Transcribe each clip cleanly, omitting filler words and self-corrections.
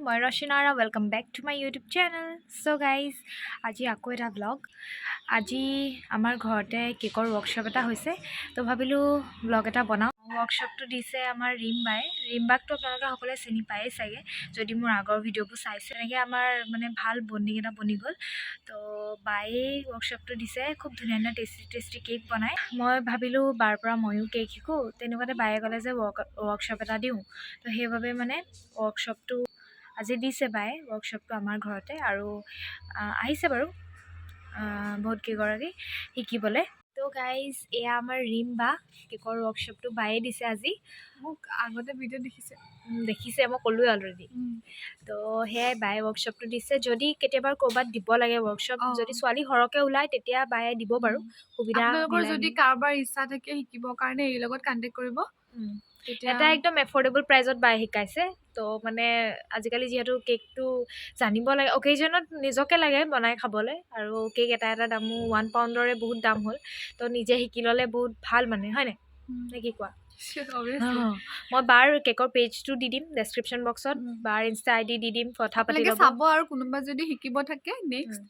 মই ৰচনাৰা welcome back to my YouTube channel. So' guys, আজি আকৌ এটা ব্লগ। আজি আমাৰ ঘৰতে কেকৰ ৱৰ্কশ্বপ এটা হৈছে, তো ভাবিলোঁ ব্লগ এটা বনাওঁ। ৱৰ্কশ্বপটো দিছে আমাৰ ৰিমবাকটো আপোনালোকে সকলোৱে চিনি পায়েই চাগে যদি মোৰ আগৰ ভিডিঅ'বোৰ চাইছে। এনেকৈ আমাৰ মানে ভাল বণ্ডিং এটা বনি গ'ল। তো বায়েই ৱৰ্কশ্বপটো দিছে, খুব ধুনীয়া ধুনীয়া টেষ্টি কেক বনায়। মই ভাবিলোঁ বাৰ পৰা ময়ো কেক শিকোঁ। তেনেকুৱাতে বায়ে ক'লে যে ৱৰ্কশ্বপ এটা দিওঁ, তো সেইবাবে মানে ৱৰ্কশ্বপটো আজি দিছে বায়ে। ৱৰ্কশ্বপটো আমাৰ ঘৰতে আৰু আহিছে বাৰু বহুত কেইগৰাকী শিকিবলৈ। তো গাইজ, এয়া আমাৰ ৰিমবা কেকৰ ৱৰ্কশ্বপটো বায়ে দিছে আজি। মোক আগতে ভিডিঅ' দেখিছে, মই ক'লোৱে অলৰেডি। তো সেয়াই বায়ে ৱৰ্কশ্বপটো দিছে। যদি কেতিয়াবা ক'ৰবাত দিব লাগে ৱৰ্কশ্বপ, যদি ছোৱালী সৰহকৈ ওলায় তেতিয়া বায়ে দিব বাৰু, সুবিধা আপোনালোকৰ যদি কাৰোবাৰ ইচ্ছা থাকে শিকিবৰ কাৰণে এই লগত কণ্টেক্ট কৰিব। এটা একদম এফৰ্ডেবল প্ৰাইজত বায়ে শিকাইছে। তো মানে আজিকালি যিহেতু কেকটো জানিব লাগে, অকেজনত নিজকে লাগে বনাই খাবলৈ, আৰু কেক এটা দামো 1 পাউণ্ডৰে বহুত দাম হ'ল। তো নিজে শিকি ল'লে বহুত ভাল মানে, হয়নে নে কি কোৱা? মই বাৰ কেকৰ পেজটো দি দিম ডেছক্ৰিপশ্যন বক্সত, বাৰ ইনষ্টা ID দি দিম, কথা পাতি ল'ব চাব। আৰু কোনোবা যদি শিকিব থাকে নেক্সট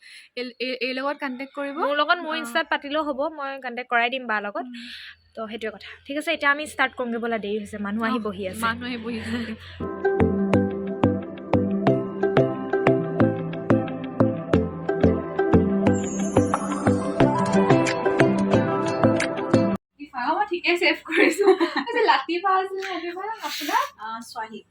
এই লগত কণ্টেক্ট কৰিব। মোৰ লগত মোৰ ইনষ্টাত পাতিলেও হ'ব, মই কণ্টেক্ট কৰাই দিম বাৰ লগত। তো সেইটোৱে কথা। ঠিক আছে, এতিয়া আমি ষ্টাৰ্ট কৰোঁগৈ ব'লা, দেৰি হৈছে, মানুহ আহি বহি আছে। ঠিকে ছেভ কৰিছোঁ। লাতিফা আছিল আপোনাৰ স্বাহিদ।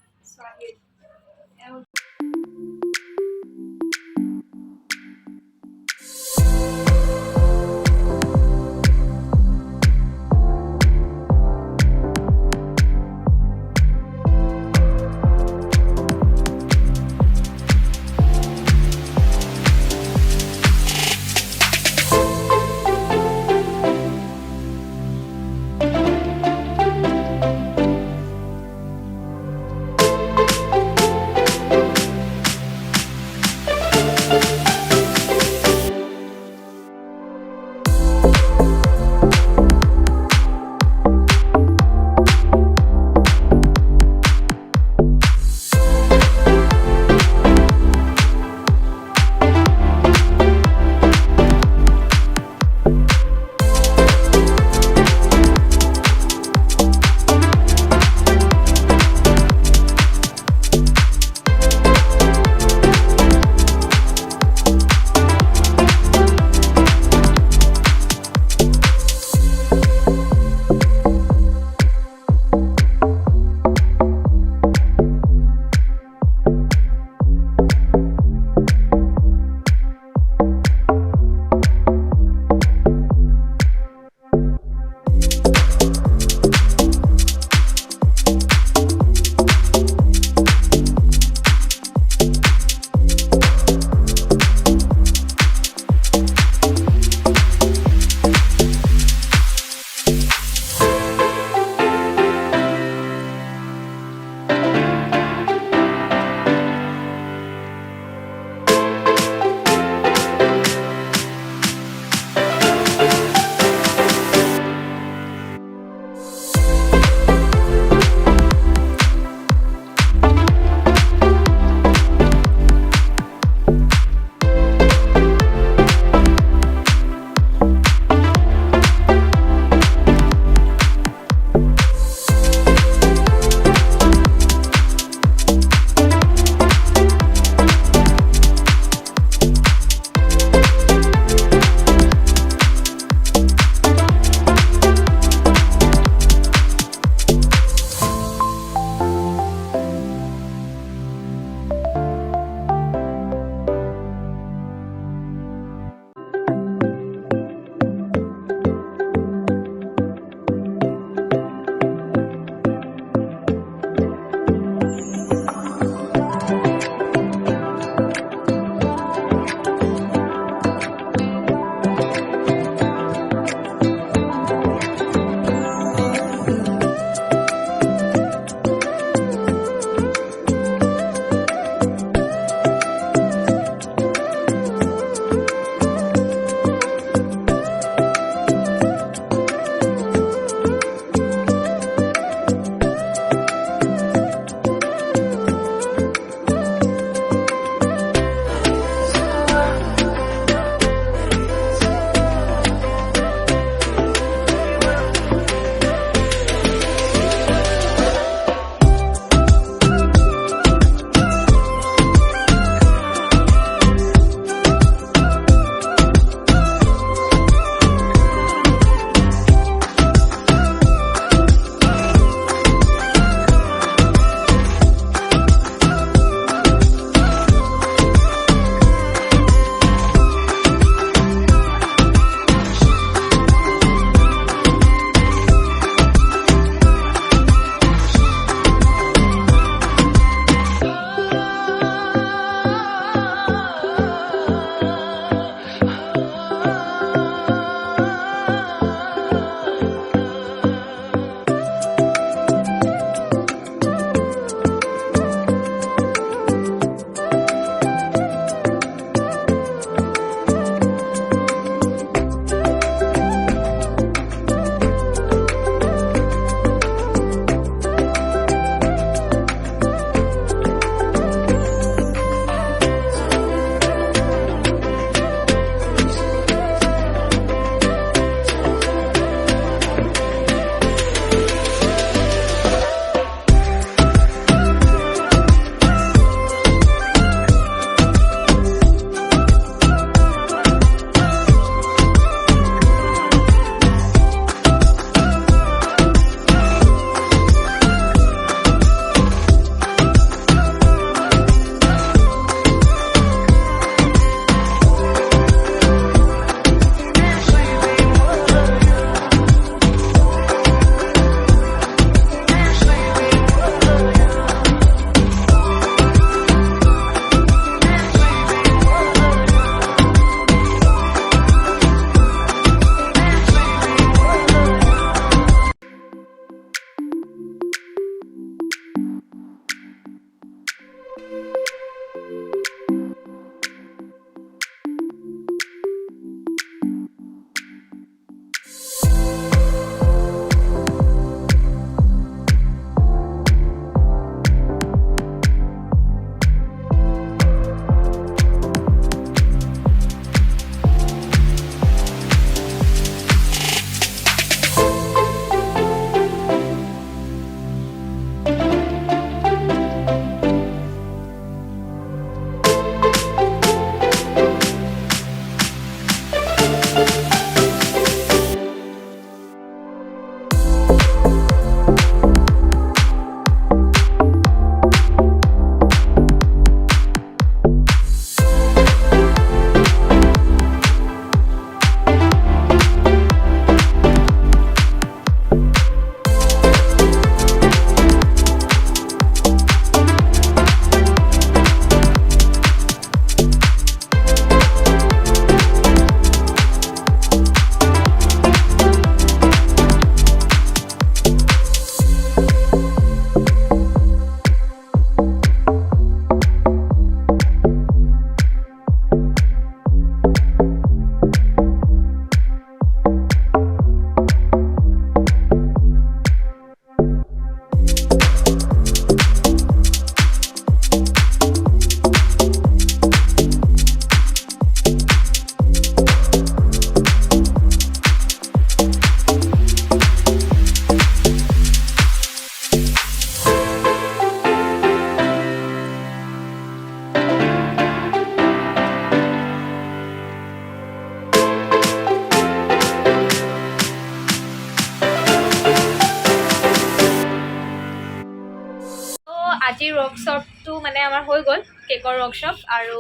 আজিৰ ৱৰ্কশ্বপটো মানে আমাৰ হৈ গ'ল কেকৰ ৱৰ্কশ্বপ আৰু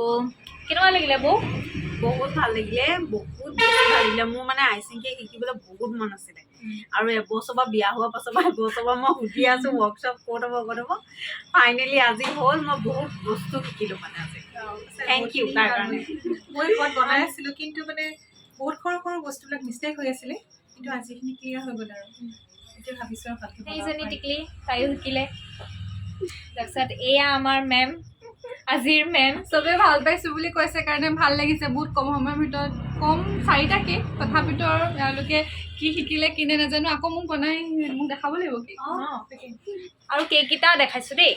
কেনেকুৱা লাগিলে বৌ বহুত ভাল লাগিলে বহুত বেছি ভাল লাগিলে মোৰ মানে আইচিং কেক শিকিবলৈ বহুত মন আছিলে আৰু এবছৰ পৰা বিয়া হোৱাৰ পাছৰ পৰা এবছৰ পৰা মই সুধি আছো ৱৰ্কশ্বপ ক'ত হ'ব ফাইনেলি আজি হ'ল মই বহুত বস্তু শিকিলো মানে আজি থেংক ইউ তাৰ কাৰণে মই ঘৰত বনাই আছিলো কিন্তু মানে বহুত সৰু সৰু বস্তুবিলাক মিষ্টেক হৈ আছিলে কিন্তু আজিখিনি ক্লিয়াৰ হৈ গ'ল আৰু এতিয়া ভাবিছো আৰু ভালকৈ সেইজনী টিকলি তাইও শিকিলে তাৰপিছত এয়া আমাৰ মেম আজিৰ মেম চবে ভাল পাইছো বুলি কৈছে কাৰণে ভাল লাগিছে বহুত কম সময়ৰ ভিতৰত কম 4টা কেক তথাপিতো আৰু তেওঁলোকে কি শিকিলে কিনে নাজানো আকৌ মোক বনাই মোক দেখাব লাগিব কেক আৰু কেককেইটাও দেখাইছো দেই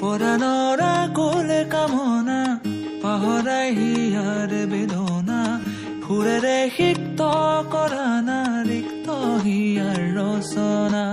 পৰানৰা কোলে কামনা পাহৰাই হিয়াৰ বেদনা ফুৰেৰে সিক্ত কৰা না ৰিক্ত হিয়াৰ ৰচনা